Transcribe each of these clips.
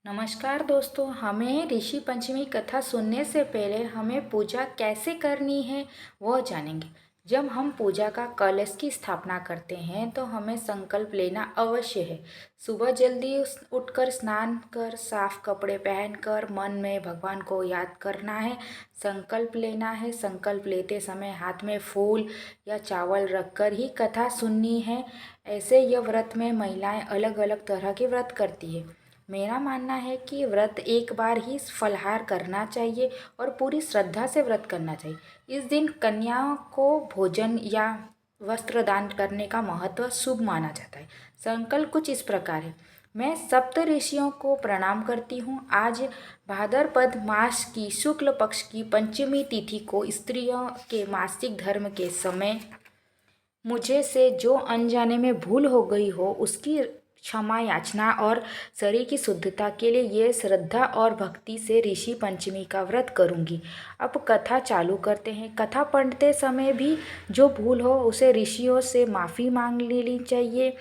नमस्कार दोस्तों, हमें ऋषि पंचमी कथा सुनने से पहले हमें पूजा कैसे करनी है वो जानेंगे। जब हम पूजा का कलश की स्थापना करते हैं तो हमें संकल्प लेना अवश्य है। सुबह जल्दी उठकर स्नान कर साफ कपड़े पहनकर मन में भगवान को याद करना है, संकल्प लेना है। संकल्प लेते समय हाथ में फूल या चावल रखकर ही कथा सुननी है। ऐसे यह व्रत में महिलाएं अलग अलग तरह के व्रत करती है। मेरा मानना है कि व्रत एक बार ही फलाहार करना चाहिए और पूरी श्रद्धा से व्रत करना चाहिए। इस दिन कन्याओं को भोजन या वस्त्र दान करने का महत्व शुभ माना जाता है। संकल्प कुछ इस प्रकार है। मैं सप्त ऋषियों को प्रणाम करती हूँ। आज भाद्रपद मास की शुक्ल पक्ष की पंचमी तिथि को स्त्रियों के मासिक धर्म के समय मुझे से जो अनजाने में भूल हो गई हो उसकी क्षमा याचना और शरीर की शुद्धता के लिए ये श्रद्धा और भक्ति से ऋषि पंचमी का व्रत करूँगी। अब कथा चालू करते हैं। कथा पढ़ते समय भी जो भूल हो उसे ऋषियों से माफ़ी मांग लेनी चाहिए।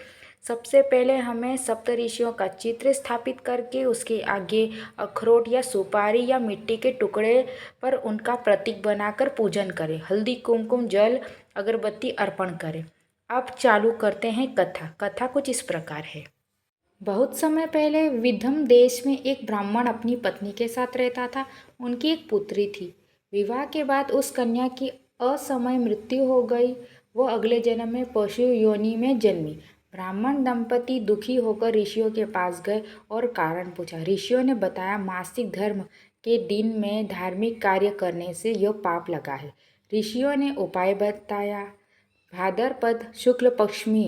सबसे पहले हमें सप्त ऋषियों का चित्र स्थापित करके उसके आगे अखरोट या सुपारी या मिट्टी के टुकड़े पर उनका प्रतीक बनाकर पूजन करें। हल्दी कुमकुम जल अगरबत्ती अर्पण करें। अब चालू करते हैं कथा। कथा कुछ इस प्रकार है। बहुत समय पहले विदर्भ देश में एक ब्राह्मण अपनी पत्नी के साथ रहता था। उनकी एक पुत्री थी। विवाह के बाद उस कन्या की असमय मृत्यु हो गई। वो अगले जन्म में पशु योनि में जन्मी। ब्राह्मण दंपति दुखी होकर ऋषियों के पास गए और कारण पूछा। ऋषियों ने बताया, मासिक धर्म के दिन में धार्मिक कार्य करने से यह पाप लगा है। ऋषियों ने उपाय बताया। भाद्रपद शुक्ल पक्षमी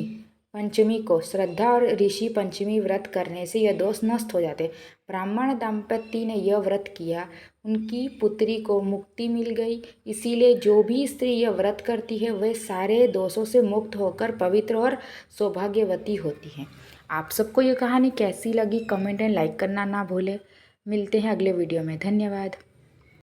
पंचमी को श्रद्धा और ऋषि पंचमी व्रत करने से यह दोष नष्ट हो जाते। ब्राह्मण दंपति ने यह व्रत किया, उनकी पुत्री को मुक्ति मिल गई। इसीलिए जो भी स्त्री यह व्रत करती है वह सारे दोषों से मुक्त होकर पवित्र और सौभाग्यवती होती है। आप सबको ये कहानी कैसी लगी कमेंट एंड लाइक करना ना भूलें। मिलते हैं अगले वीडियो में। धन्यवाद।